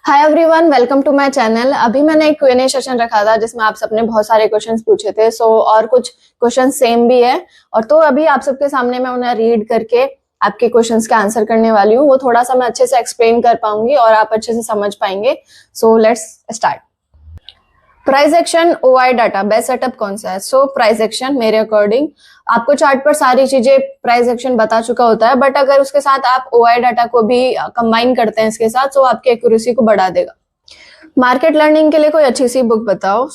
Hi everyone, welcome to my channel. अभी मैंने एक Q&A सेशन रखा था जिसमें आप सबने बहुत सारे क्वेश्चंस पूछे थे। और कुछ क्वेश्चन सेम भी है और तो अभी आप सबके सामने मैं उन्हें रीड करके आपके क्वेश्चंस के आंसर करने वाली हूँ। वो थोड़ा सा मैं अच्छे से एक्सप्लेन कर पाऊंगी और आप अच्छे से समझ पाएंगे। So let's start. Price action OI data best setup कौन सा है? प्राइस एक्शन मेरे अकॉर्डिंग आपको चार्ट पर सारी चीजें प्राइस एक्शन बता चुका होता है, बट अगर उसके साथ आप OI डाटा को भी कंबाइन करते हैं इसके साथ, तो आपकी एक्यूरेसी को बढ़ा देगा। मार्केट लर्निंग के लिए कोई अच्छी सी बुक बताओ।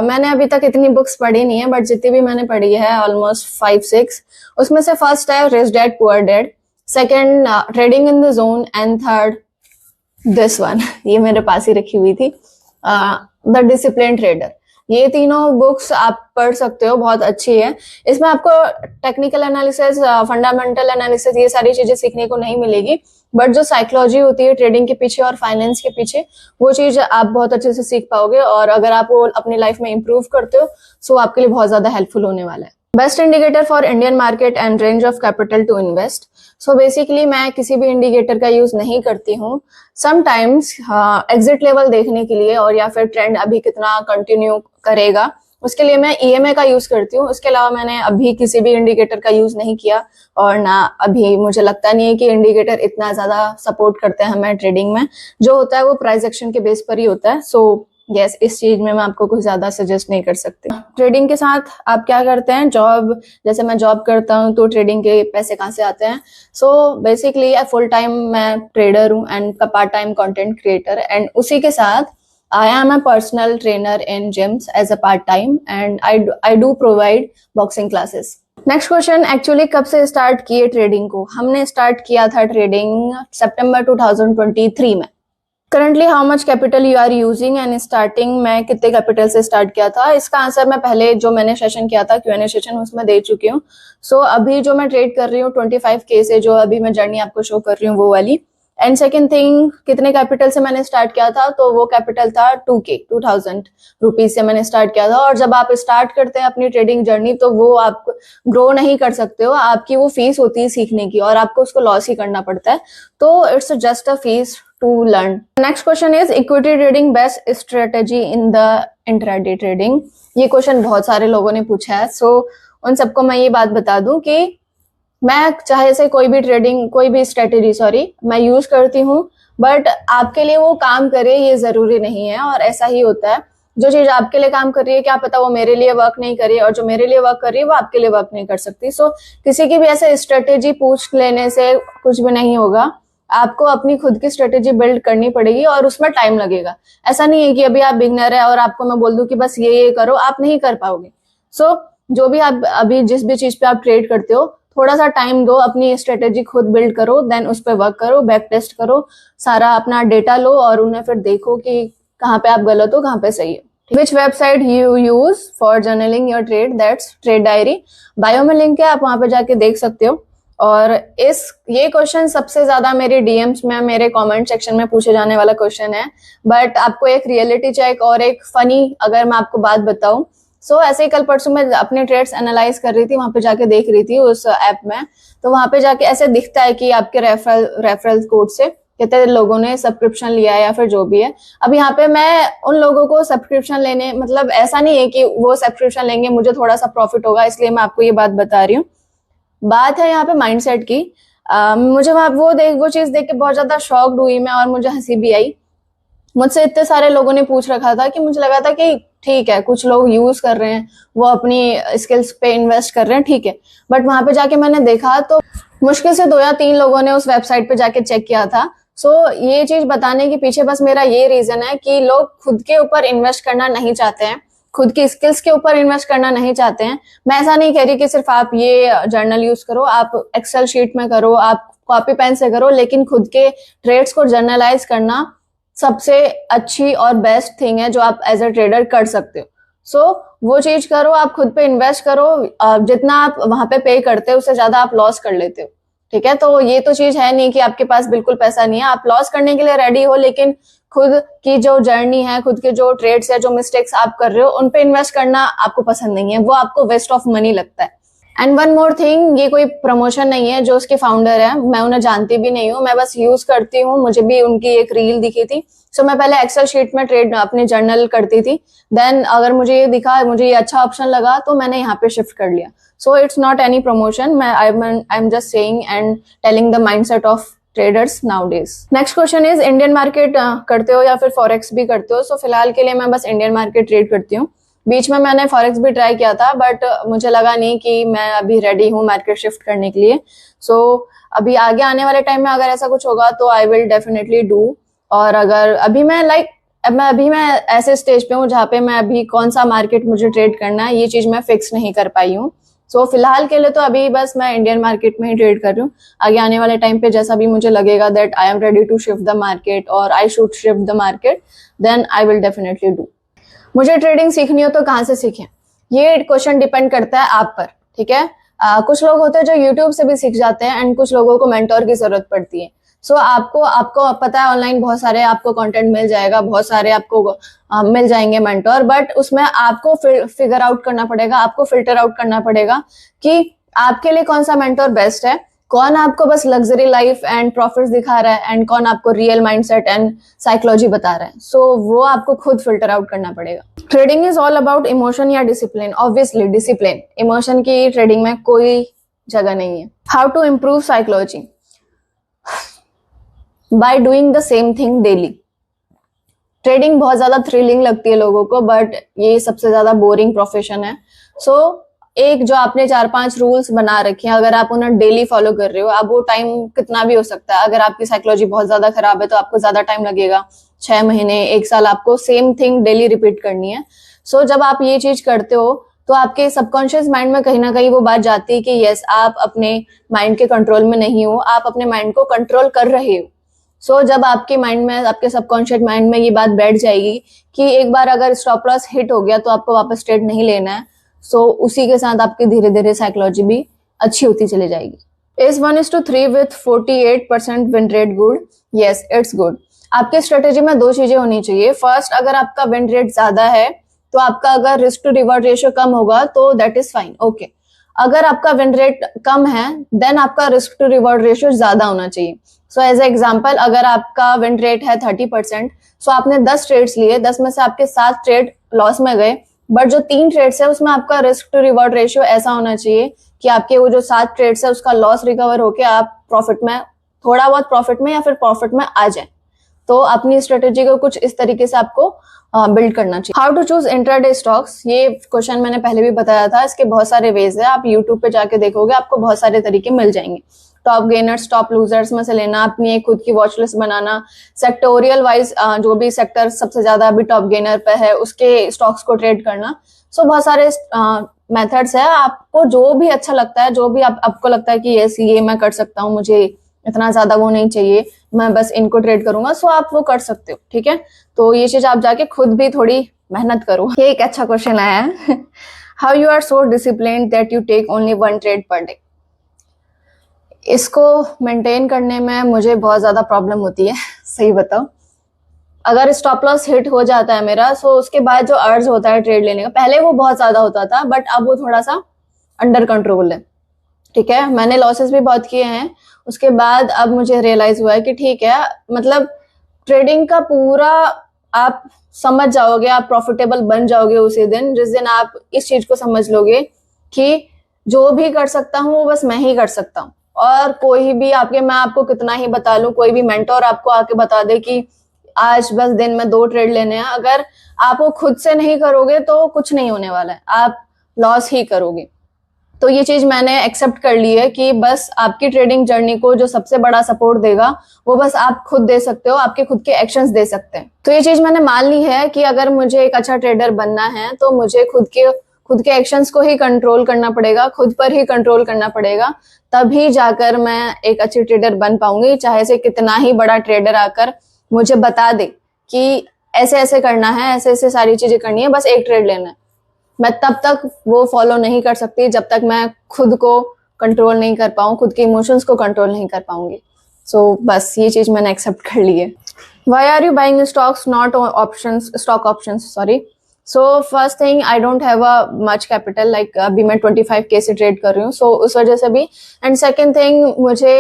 मैंने अभी तक इतनी बुक्स पढ़ी नहीं है, बट जितनी भी मैंने पढ़ी है ऑलमोस्ट 5-6, उसमें से फर्स्ट है rich dad poor dad, second trading in the zone, and third this one ये मेरे पास ही रखी हुई थी, द डिसिप्लिन ट्रेडर। ये तीनों बुक्स आप पढ़ सकते हो, बहुत अच्छी है। इसमें आपको टेक्निकल एनालिसिस, फंडामेंटल एनालिसिस, ये सारी चीजें सीखने को नहीं मिलेगी, बट जो साइकोलॉजी होती है ट्रेडिंग के पीछे और फाइनेंस के पीछे, वो चीज आप बहुत अच्छे से सीख पाओगे। और अगर आप वो अपनी लाइफ में इंप्रूव करते हो, सो आपके लिए बहुत ज्यादा हेल्पफुल होने वाला है। Best indicator for Indian market and range of capital to invest. Basically मैं किसी भी इंडिकेटर का यूज नहीं करती हूँ। समटाइम्स एग्जिट लेवल देखने के लिए और या फिर ट्रेंड अभी कितना कंटिन्यू करेगा, उसके लिए मैं EMA का यूज करती हूँ। उसके अलावा मैंने अभी किसी भी इंडिकेटर का यूज नहीं किया और ना अभी मुझे लगता नहीं है कि इंडिकेटर इतना ज्यादा सपोर्ट करते हैं हमें ट्रेडिंग में। जो होता है वो प्राइस एक्शन के बेस पर ही होता है। यस, इस चीज में मैं आपको कुछ ज्यादा सजेस्ट नहीं कर सकती। ट्रेडिंग के साथ आप क्या करते हैं? जॉब, जैसे मैं जॉब करता हूँ तो ट्रेडिंग के पैसे कहाँ से आते हैं? बेसिकली फुल टाइम मैं ट्रेडर हूँ and part time content creator, and उसी के साथ I am a personal trainer in gyms as a part time, and I do provide boxing classes. Next question, actually कब से स्टार्ट किए trading को? हमने स्टार्ट किया था ट्रेडिंग सितंबर 2023 में। Currently how much capital you are using and starting में कितने कैपिटल से स्टार्ट किया था? इसका आंसर मैं पहले जो मैंने सेशन किया था Q&A सेशन, उसमें दे चुकी हूँ। अभी जो मैं ट्रेड कर रही हूँ 25K से, जो अभी मैं जर्नी आपको शो कर रही हूँ वो वाली। एंड सेकेंड थिंग, कितने कैपिटल से मैंने स्टार्ट किया था? तो वो कैपिटल था 2000 रुपीज से मैंने स्टार्ट किया था। और जब आप स्टार्ट करते हैं अपनी ट्रेडिंग जर्नी, तो वो आप ग्रो नहीं कर सकते हो। आपकी वो फीस होती है सीखने की और आपको उसको लॉस ही करना पड़ता है। तो it's just a fees to learn. Next question is equity trading best strategy in the intraday trading. ये क्वेश्चन बहुत सारे लोगों ने पूछा है। उन सबको मैं ये बात बता दूं कि मैं चाहे से कोई भी स्ट्रेटेजी मैं यूज करती हूँ, बट आपके लिए वो काम करे ये जरूरी नहीं है। और ऐसा ही होता है, जो चीज आपके लिए काम कर रही है, क्या पता वो मेरे लिए वर्क नहीं करे, और जो मेरे लिए वर्क कर रही है वो आपके लिए वर्क नहीं कर सकती। किसी की भी ऐसे स्ट्रेटेजी पूछ लेने से कुछ भी नहीं होगा। आपको अपनी खुद की स्ट्रेटेजी बिल्ड करनी पड़ेगी और उसमें टाइम लगेगा। ऐसा नहीं है कि अभी आप बिगनर है और आपको मैं बोल दूं कि बस ये करो, आप नहीं कर पाओगे। जो भी आप अभी जिस भी चीज पे आप ट्रेड करते हो, थोड़ा सा टाइम दो, अपनी स्ट्रेटेजी खुद बिल्ड करो, देन उस पर वर्क करो, बैक टेस्ट करो, सारा अपना डेटा लो और उन्हें फिर देखो कि कहाँ पे आप गलत हो, कहाँ पे सही हो। Which website you use for journaling your trade? That's trade diary. Bio में लिंक है, आप वहां पे जाके देख सकते हो। और ये क्वेश्चन सबसे ज्यादा मेरे DMs में, मेरे कमेंट सेक्शन में पूछे जाने वाला क्वेश्चन है। बट आपको एक रियलिटी चेक और एक फनी अगर मैं आपको बात बताऊं, ऐसे ही कल परसों मैं अपने ट्रेड्स एनालाइज कर रही थी, वहां पे जाके देख रही थी उस ऐप में। तो वहां पे जाके ऐसे दिखता है कि आपके रेफरल कोड से कितने लोगों ने सब्सक्रिप्शन लिया है या फिर जो भी है। अब यहाँ पे मैं उन लोगों को सब्सक्रिप्शन लेने, मतलब ऐसा नहीं है कि वो सब्सक्रिप्शन लेंगे मुझे थोड़ा सा प्रॉफिट होगा, इसलिए मैं आपको ये बात बता रही हूँ। बात है यहाँ पे माइंडसेट की। मुझे वहां वो चीज देख के बहुत ज्यादा शॉक्ड हुई मैं, और मुझे हंसी भी आई। मुझसे इतने सारे लोगों ने पूछ रखा था कि मुझे लगा था कि ठीक है, कुछ लोग यूज कर रहे हैं, वो अपनी स्किल्स पे इन्वेस्ट कर रहे हैं, ठीक है। बट वहां पे जाके मैंने देखा तो मुश्किल से 2 या 3 लोगों ने उस वेबसाइट पे जाके चेक किया था। ये चीज बताने के पीछे बस मेरा ये रीजन है कि लोग खुद के ऊपर इन्वेस्ट करना नहीं चाहते हैं, खुद की स्किल्स के ऊपर इन्वेस्ट करना नहीं चाहते हैं। मैं ऐसा नहीं कह रही कि सिर्फ आप ये जर्नल यूज करो, आप एक्सेल शीट में करो, आप कॉपी पेन से करो, लेकिन खुद के ट्रेड्स को जर्नलाइज करना सबसे अच्छी और बेस्ट थिंग है जो आप एज अ ट्रेडर कर सकते हो। वो चीज करो, आप खुद पे इन्वेस्ट करो। जितना आप वहां पे पे करते हो उससे ज्यादा आप लॉस कर लेते हो, ठीक है। तो ये तो चीज है नहीं कि आपके पास बिल्कुल पैसा नहीं है, आप लॉस करने के लिए रेडी हो, लेकिन खुद की जो जर्नी है, खुद के जो ट्रेड्स है, जो मिस्टेक्स आप कर रहे हो, उन पे इन्वेस्ट करना आपको पसंद नहीं है, वो आपको वेस्ट ऑफ मनी लगता है। एंड वन मोर थिंग, ये कोई प्रमोशन नहीं है, जो उसके फाउंडर है मैं उन्हें जानती भी नहीं हूँ, मैं बस यूज करती हूँ, मुझे भी उनकी एक रील दिखी थी, सो मैं पहले एक्सेल शीट में ट्रेड अपने जर्नल करती थी, देन अगर मुझे ये दिखा, मुझे ये अच्छा ऑप्शन लगा तो मैंने यहाँ पे शिफ्ट कर लिया. So it's not any promotion, मैं I am just saying and telling the mindset of traders nowadays. Next question is, Indian market करते हो या फिर फॉरेक्स भी करते हो? सो फिलहाल के लिए मैं बस इंडियन मार्केट ट्रेड करती हूँ. बीच में मैंने फॉरेक्स भी ट्राई किया था, बट मुझे लगा नहीं कि मैं अभी रेडी हूँ मार्केट शिफ्ट करने के लिए. सो अभी आगे आने वाले टाइम में अगर ऐसा कुछ होगा तो आई विल डेफिनेटली डू. और अगर अभी मैं ऐसे स्टेज पे हूँ जहाँ पे मैं अभी कौन सा मार्केट मुझे ट्रेड करना है ये चीज मैं फिक्स नहीं कर पाई हूँ. सो फिलहाल के लिए तो अभी बस मैं इंडियन मार्केट में ही ट्रेड कर रही हूँ. आगे आने वाले टाइम पे जैसा भी मुझे लगेगा that I am ready to shift the market और I should shift the market, then I will definitely do. मुझे ट्रेडिंग सीखनी हो तो कहाँ से सीखें? ये क्वेश्चन डिपेंड करता है आप पर, ठीक है. कुछ लोग होते हैं जो यूट्यूब से भी सीख जाते हैं एंड कुछ लोगों को मेंटोर की जरूरत पड़ती है. सो आपको पता है ऑनलाइन बहुत सारे आपको कंटेंट मिल जाएगा, बहुत सारे आपको मिल जाएंगे मेंटोर, बट उसमें आपको फिगर आउट करना पड़ेगा, आपको फिल्टर आउट करना पड़ेगा कि आपके लिए कौन सा मेंटोर बेस्ट है, कौन आपको बस लग्जरी लाइफ एंड प्रॉफिट्स दिखा रहा है एंड कौन आपको रियल माइंडसेट एंड साइकोलॉजी बता रहा है. सो वो आपको खुद फिल्टर आउट करना पड़ेगा. Trading is all about emotion या डिसिप्लिन? Obviously discipline. इमोशन की ट्रेडिंग में कोई जगह नहीं है. How to improve psychology? By doing the same thing daily. Trading बहुत ज्यादा थ्रिलिंग लगती है लोगों को, बट ये सबसे ज्यादा बोरिंग प्रोफेशन है. सो एक जो आपने 4-5 रूल्स बना रखे हैं, अगर आप उन्हें डेली फॉलो कर रहे हो, अब वो टाइम कितना भी हो सकता है. अगर आपकी साइकोलॉजी बहुत ज्यादा खराब है तो आपको ज्यादा टाइम लगेगा, 6 महीने 1 साल आपको सेम थिंग डेली रिपीट करनी है. सो जब आप ये चीज करते हो तो आपके सबकॉन्शियस माइंड में कहीं ना कहीं वो बात जाती है कि यस, आप अपने माइंड के कंट्रोल में नहीं हो, आप अपने माइंड को कंट्रोल कर रहे हो. सो जब आपके माइंड में, आपके सबकॉन्शियस माइंड में ये बात बैठ जाएगी कि एक बार अगर स्टॉप लॉस हिट हो गया तो आपको वापस ट्रेड नहीं लेना है, सो उसी के साथ आपकी धीरे धीरे साइकोलॉजी भी अच्छी होती चली जाएगी. Is 1:3 with 48% win rate good? Yes, it's good. आपके स्ट्रेटेजी में 2 चीजें होनी चाहिए. फर्स्ट, अगर आपका विन रेट ज्यादा है तो आपका अगर रिस्क टू रिवॉर्ड रेशियो कम होगा तो दैट इज फाइन, ओके. अगर आपका विन रेट कम है देन आपका रिस्क टू रिवॉर्ड रेशियो ज्यादा होना चाहिए. सो एज ए एग्जाम्पल, अगर आपका विन रेट है 30%, सो आपने 10 ट्रेड्स लिए, 10 में से आपके 7 ट्रेड लॉस में गए, बट जो 3 ट्रेड्स है उसमें आपका रिस्क टू रिवॉर्ड रेशियो ऐसा होना चाहिए कि आपके वो जो 7 ट्रेड्स है उसका लॉस रिकवर होके आप प्रॉफिट में, थोड़ा बहुत प्रॉफिट में या फिर प्रॉफिट में आ जाए. तो अपनी स्ट्रेटेजी को कुछ इस तरीके से आपको बिल्ड करना चाहिए. How to choose intraday stocks? ये क्वेश्चन मैंने पहले भी बताया था. इसके बहुत सारे वेज है, आप यूट्यूब पे जाके देखोगे आपको बहुत सारे तरीके मिल जाएंगे. टॉप गेनर्स, टॉप लूजर्स में से लेना, अपनी एक खुद की वॉच लिस्ट बनाना, सेक्टोरियल वाइज जो भी सेक्टर सबसे ज्यादा अभी टॉप गेनर पे है उसके स्टॉक्स को ट्रेड करना. सो बहुत सारे मेथड्स है, आपको जो भी अच्छा लगता है, जो भी आपको लगता है कि ये मैं कर सकता हूँ, मुझे इतना ज्यादा वो नहीं चाहिए, मैं बस इनको ट्रेड करूंगा, सो आप वो कर सकते हो, ठीक है. तो ये चीज आप जाके खुद भी थोड़ी मेहनत करो. ये एक अच्छा क्वेश्चन आया है. How you are so disciplined that you take only 1 trade per day? इसको मेंटेन करने में मुझे बहुत ज्यादा प्रॉब्लम होती है, सही बताओ. अगर स्टॉप लॉस हिट हो जाता है मेरा, सो उसके बाद जो अर्ज होता है ट्रेड लेने का, पहले वो बहुत ज्यादा होता था बट अब वो थोड़ा सा अंडर कंट्रोल है, ठीक है. मैंने लॉसेस भी बहुत किए हैं, उसके बाद अब मुझे रियलाइज हुआ है कि ठीक है, मतलब ट्रेडिंग का पूरा आप समझ जाओगे, आप प्रॉफिटेबल बन जाओगे उसी दिन जिस दिन आप इस चीज को समझ लोगे कि जो भी कर सकता हूँ वो बस मैं ही कर सकता हूँ, और कोई भी मैं आपको कितना ही बता लूं, कोई भी मेंटोर आपको आके बता दे कि आज बस दिन में 2 ट्रेड लेने हैं, अगर आप वो खुद से नहीं करोगे तो कुछ नहीं होने वाला है, आप लॉस ही करोगे. तो ये चीज मैंने एक्सेप्ट कर ली है कि बस आपकी ट्रेडिंग जर्नी को जो सबसे बड़ा सपोर्ट देगा वो बस आप खुद दे सकते हो, आपके खुद के एक्शंस दे सकते हैं. तो ये चीज मैंने मान ली है कि अगर मुझे एक अच्छा ट्रेडर बनना है तो मुझे खुद के एक्शंस को ही कंट्रोल करना पड़ेगा, खुद पर ही कंट्रोल करना पड़ेगा, तभी जाकर मैं एक अच्छी ट्रेडर बन पाऊंगी. चाहे से कितना ही बड़ा ट्रेडर आकर मुझे बता दे कि ऐसे ऐसे करना है, ऐसे ऐसे सारी चीजें करनी है, बस एक ट्रेड लेना है, मैं तब तक वो फॉलो नहीं कर सकती जब तक मैं खुद को कंट्रोल नहीं कर पाऊँ, खुद के इमोशंस को कंट्रोल नहीं कर पाऊंगी. सो बस ये चीज मैंने एक्सेप्ट कर ली है. Why are you buying stocks not options, stock options? Sorry. So first thing, I don't have a much capital, like अभी मैं 25K से ट्रेड कर रही हूँ, सो उस वजह से भी। एंड सेकेंड थिंग, मुझे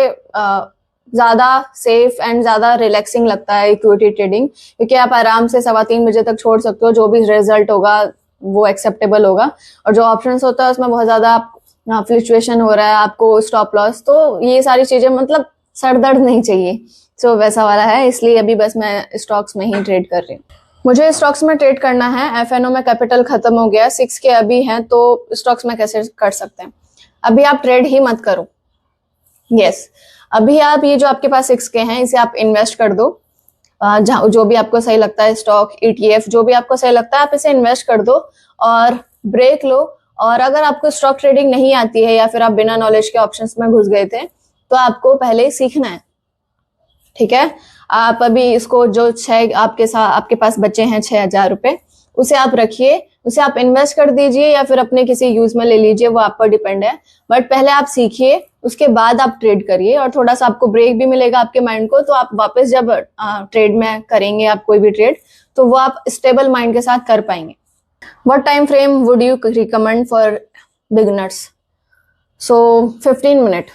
ज्यादा सेफ एंड ज्यादा रिलैक्सिंग लगता है इक्विटी ट्रेडिंग, क्योंकि आप आराम से 3:15 बजे तक छोड़ सकते हो, जो भी रिजल्ट होगा वो एक्सेप्टेबल होगा। और जो ऑप्शंस होता है उसमें बहुत ज्यादा फ्लक्चुएशन हो रहा है, आपको स्टॉप लॉस, तो ये सारी चीजें मतलब सर दर्द नहीं चाहिए। सो वैसा वाला है, इसलिए अभी बस मैं स्टॉक्स में ही ट्रेड कर रही हूँ। मुझे स्टॉक्स में ट्रेड करना है, एफएनओ में कैपिटल खत्म हो गया, 6K अभी है, तो स्टॉक्स में कैसे कर सकते हैं? अभी आप ट्रेड ही मत करो। यस, अभी आप ये जो आपके पास 6K हैं, इसे आप इन्वेस्ट कर दो, जहाँ जो भी आपको सही लगता है, स्टॉक, ETF, जो भी आपको सही लगता है, आप इसे इन्वेस्ट कर दो और ब्रेक लो। और अगर आपको स्टॉक ट्रेडिंग नहीं आती है या फिर आप बिना नॉलेज के ऑप्शंस में घुस गए थे, तो आपको पहले सीखना है, ठीक है? आप अभी इसको जो आपके पास बचे हैं 6,000 रुपए, उसे आप रखिए, उसे आप इन्वेस्ट कर दीजिए या फिर अपने किसी यूज में ले लीजिए, वो आप पर डिपेंड है। बट पहले आप सीखिए, उसके बाद आप ट्रेड करिए, और थोड़ा सा आपको ब्रेक भी मिलेगा आपके माइंड को, तो आप वापस जब ट्रेड में करेंगे आप कोई भी ट्रेड, तो वो आप स्टेबल माइंड के साथ कर पाएंगे। What time frame would you recommend for beginners? So 15 minute.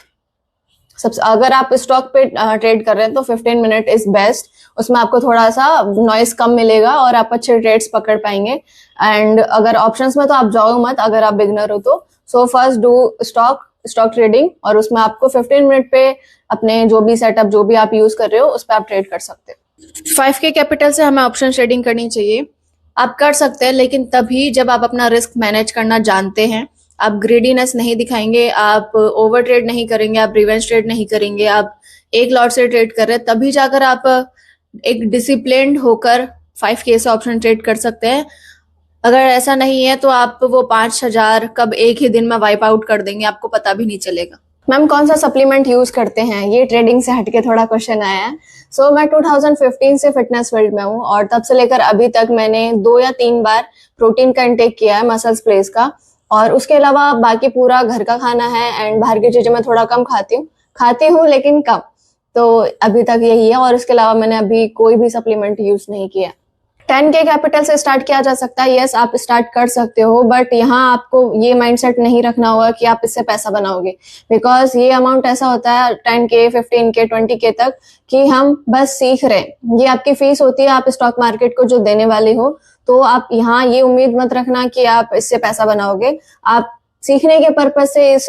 सबसे अगर आप स्टॉक पे ट्रेड कर रहे हैं तो 15 मिनट इज बेस्ट। उसमें आपको थोड़ा सा नॉइस कम मिलेगा और आप अच्छे ट्रेड्स पकड़ पाएंगे। एंड अगर ऑप्शंस में तो आप जाओ मत अगर आप बिगनर हो तो। So first do stock trading, और उसमें आपको 15 मिनट पे अपने जो भी सेटअप जो भी आप यूज कर रहे हो उस पर आप ट्रेड कर सकते हो। 5K कैपिटल से हमें ऑप्शन ट्रेडिंग करनी चाहिए। आप कर सकते हैं, लेकिन तभी जब आप अपना रिस्क मैनेज करना जानते हैं। आप ग्रेडीनेस नहीं दिखाएंगे, आप ओवर ट्रेड नहीं करेंगे, आप रिवेंज ट्रेड नहीं करेंगे, आप एक लॉट से ट्रेड कर रहे हैं, तभी जाकर आप एक डिसिप्लिन्ड होकर 5K से ऑप्शन ट्रेड कर सकते हैं। अगर ऐसा नहीं है तो आप वो 5,000 कब एक ही दिन में वाइप आउट कर देंगे, आपको पता भी नहीं चलेगा। मैम कौन सा सप्लीमेंट यूज करते हैं? ये ट्रेडिंग से हटके थोड़ा क्वेश्चन आया है। सो मैं 2015 से फिटनेस फील्ड में हूँ, और तब से लेकर अभी तक मैंने 2 या 3 बार प्रोटीन का इंटेक किया है, मसल्स प्लेस का। और उसके अलावा बाकी पूरा घर का खाना है, एंड बाहर की चीजें मैं थोड़ा कम खाती हूँ लेकिन कम। तो अभी तक यही है, और इसके अलावा मैंने अभी कोई भी सप्लीमेंट यूज नहीं किया। 10K कैपिटल से स्टार्ट किया जा सकता है। यस, आप स्टार्ट कर सकते हो, बट यहाँ आपको ये माइंडसेट नहीं रखना होगा कि आप इससे पैसा बनाओगे, बिकॉज ये अमाउंट ऐसा होता है 10K, 15K, 20K तक कि हम बस सीख रहे हैं। ये आपकी फीस होती है, आप स्टॉक मार्केट को जो देने वाले हो। तो आप यहाँ ये उम्मीद मत रखना कि आप इससे पैसा बनाओगे। आप सीखने के पर्पज से इस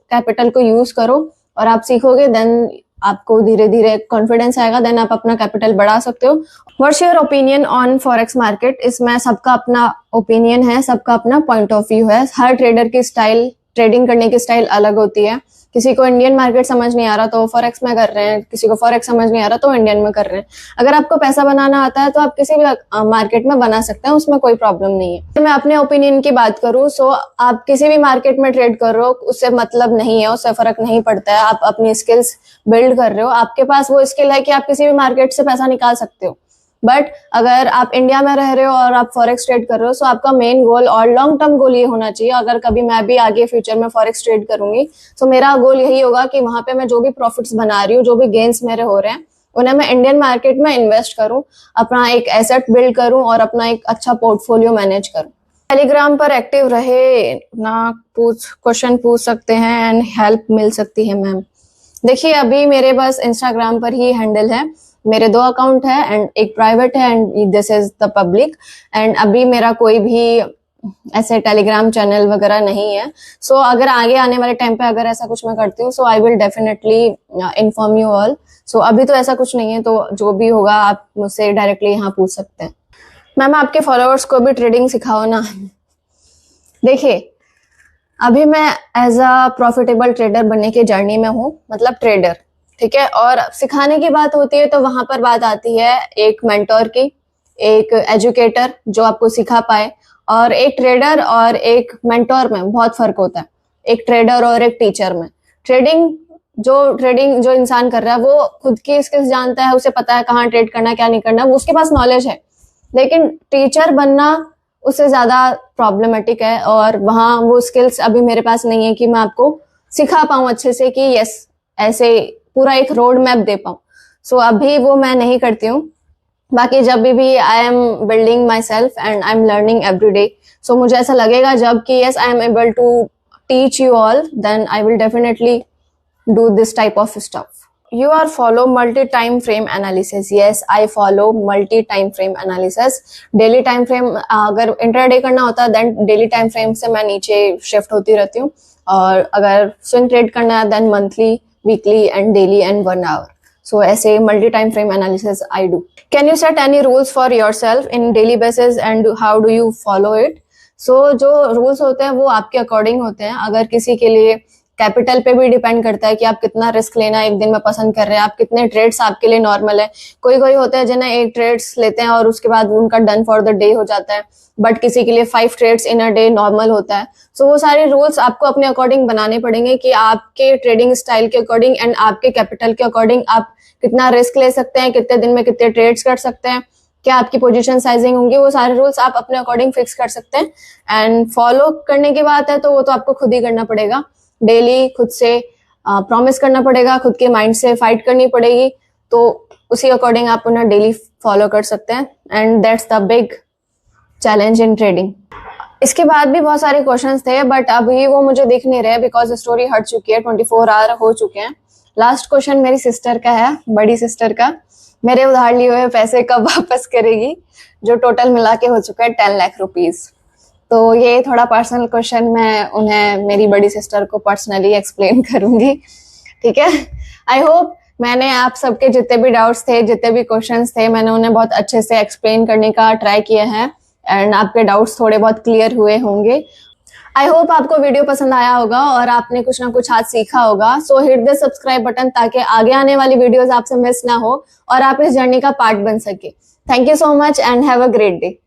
कैपिटल को यूज करो, और आप सीखोगे, देन आपको धीरे धीरे कॉन्फिडेंस आएगा, देन आप अपना कैपिटल बढ़ा सकते हो। What's your opinion on forex market? इसमें सबका अपना ओपिनियन है, सबका अपना पॉइंट ऑफ व्यू है। हर ट्रेडर की स्टाइल, ट्रेडिंग करने की स्टाइल अलग होती है। किसी को इंडियन मार्केट समझ नहीं आ रहा तो फॉरेक्स में कर रहे हैं, किसी को फॉरेक्स समझ नहीं आ रहा तो इंडियन में कर रहे हैं। अगर आपको पैसा बनाना आता है तो आप किसी भी मार्केट में बना सकते हैं, उसमें कोई प्रॉब्लम नहीं है। मैं अपने ओपिनियन की बात करूं, सो आप किसी भी मार्केट में ट्रेड कर रहे हो उससे मतलब नहीं है, उससे फर्क नहीं पड़ता है। आप अपनी स्किल्स बिल्ड कर रहे हो, आपके पास वो स्किल है कि आप किसी भी मार्केट से पैसा निकाल सकते हो। बट अगर आप इंडिया में रह रहे हो और आप फॉरेक्स ट्रेड कर रहे हो, सो आपका मेन गोल और लॉन्ग टर्म गोल ये होना चाहिए। अगर कभी मैं भी आगे फ्यूचर में फॉरेक्स ट्रेड करूंगी, तो मेरा गोल यही होगा कि वहां पे मैं जो भी प्रॉफिट्स बना रही हूँ, जो भी गेन्स मेरे हो रहे हैं, उन्हें मैं इंडियन मार्केट में इन्वेस्ट करूं, अपना एक एसेट बिल्ड करूं और अपना एक अच्छा पोर्टफोलियो मैनेज करूं। टेलीग्राम पर एक्टिव रहे ना, क्वेश्चन पूछ सकते हैं एंड हेल्प मिल सकती है मैम। देखिए, अभी मेरे पास इंस्टाग्राम पर ही हैंडल है, मेरे 2 अकाउंट है, एंड एक प्राइवेट है and this is the public. And अभी मेरा कोई भी ऐसे टेलीग्राम चैनल वगैरह नहीं है। सो अगर आगे आने वाले टाइम पे अगर ऐसा कुछ मैं करती हूँ, so I will definitely inform you all. So अभी तो ऐसा कुछ नहीं है, तो जो भी होगा आप मुझसे डायरेक्टली यहाँ पूछ सकते हैं। मैम आपके फॉलोअर्स को भी ट्रेडिंग सिखाओ ना। देखिए, अभी मैं एज अ प्रॉफिटेबल ट्रेडर बनने की जर्नी में हूँ, मतलब ट्रेडर, ठीक है। और सिखाने की बात होती है तो वहां पर बात आती है एक मेंटोर की, एक एजुकेटर जो आपको सिखा पाए, और एक ट्रेडर और एक मेंटोर में बहुत फर्क होता है, एक ट्रेडर और एक टीचर में। ट्रेडिंग जो इंसान कर रहा है वो खुद की स्किल्स जानता है, उसे पता है कहाँ ट्रेड करना, क्या नहीं करना, वो उसके पास नॉलेज है। लेकिन टीचर बनना उससे ज्यादा प्रॉब्लमेटिक है, और वहां वो स्किल्स अभी मेरे पास नहीं है कि मैं आपको सिखा पाऊं अच्छे से कि यस ऐसे पूरा एक रोड मैप दे पाऊं। सो अभी वो मैं नहीं करती हूँ। बाकी जब भी I am building myself and I am learning every day, so मुझे ऐसा लगेगा जब कि yes I am able to teach you all, then I will definitely do this type of stuff. You are follow multi-time frame analysis. Yes, I follow multi-time frame analysis. Daily time frame अगर intraday करना होता है then daily time frame से मैं नीचे shift होती रहती हूँ, और अगर स्विंग ट्रेड करना है then monthly, weekly and daily and 1 hour. So ऐसे multi-time frame analysis I do. Can you set any rules for yourself in daily basis and how do you follow it? So जो rules होते हैं वो आपके according होते हैं. अगर किसी के लिए कैपिटल पे भी डिपेंड करता है कि आप कितना रिस्क लेना एक दिन में पसंद कर रहे हैं, आप कितने ट्रेड्स आपके लिए नॉर्मल है. कोई कोई होते हैं जिन्हें 1 ट्रेड्स लेते हैं और उसके बाद उनका डन फॉर द डे हो जाता है, बट किसी के लिए 5 trades in a day normal होता है. सो वो सारे रूल्स आपको अपने अकॉर्डिंग बनाने पड़ेंगे कि आपके ट्रेडिंग स्टाइल के अकॉर्डिंग एंड आपके कैपिटल के अकॉर्डिंग आप कितना रिस्क ले सकते हैं, कितने दिन में कितने ट्रेड्स कर सकते हैं, क्या आपकी पोजीशन साइजिंग होंगी. वो सारे रूल्स आप अपने अकॉर्डिंग फिक्स कर सकते हैं. एंड फॉलो करने की बात है तो वो तो आपको खुद ही करना पड़ेगा. डेली खुद से प्रॉमिस करना पड़ेगा, खुद के माइंड से फाइट करनी पड़ेगी, तो उसी अकॉर्डिंग आप उन्हें डेली फॉलो कर सकते हैं. And that's the big challenge in trading. इसके बाद भी बहुत सारे क्वेश्चंस थे बट अभी वो मुझे दिख नहीं रहे बिकॉज स्टोरी हट चुकी है, 24 आवर हो चुके हैं. लास्ट क्वेश्चन मेरी सिस्टर का है, बड़ी सिस्टर का. मेरे उधार लिए हुए पैसे कब वापस करेगी, जो टोटल मिला के हो चुका है 10 लाख रुपीज. तो ये थोड़ा पर्सनल क्वेश्चन मैं उन्हें, मेरी बड़ी सिस्टर को पर्सनली एक्सप्लेन करूंगी. ठीक है. आई होप मैंने आप सबके जितने भी डाउट्स थे, जितने भी क्वेश्चंस थे, मैंने उन्हें बहुत अच्छे से एक्सप्लेन करने का ट्राई किया है एंड आपके डाउट्स थोड़े बहुत क्लियर हुए होंगे. आई होप आपको वीडियो पसंद आया होगा और आपने कुछ ना कुछ आज सीखा होगा. सो हिट द सब्सक्राइब बटन ताकि आगे आने वाली वीडियोस आपसे मिस ना हो और आप इस जर्नी का पार्ट बन सके. Thank you so much and have a great day.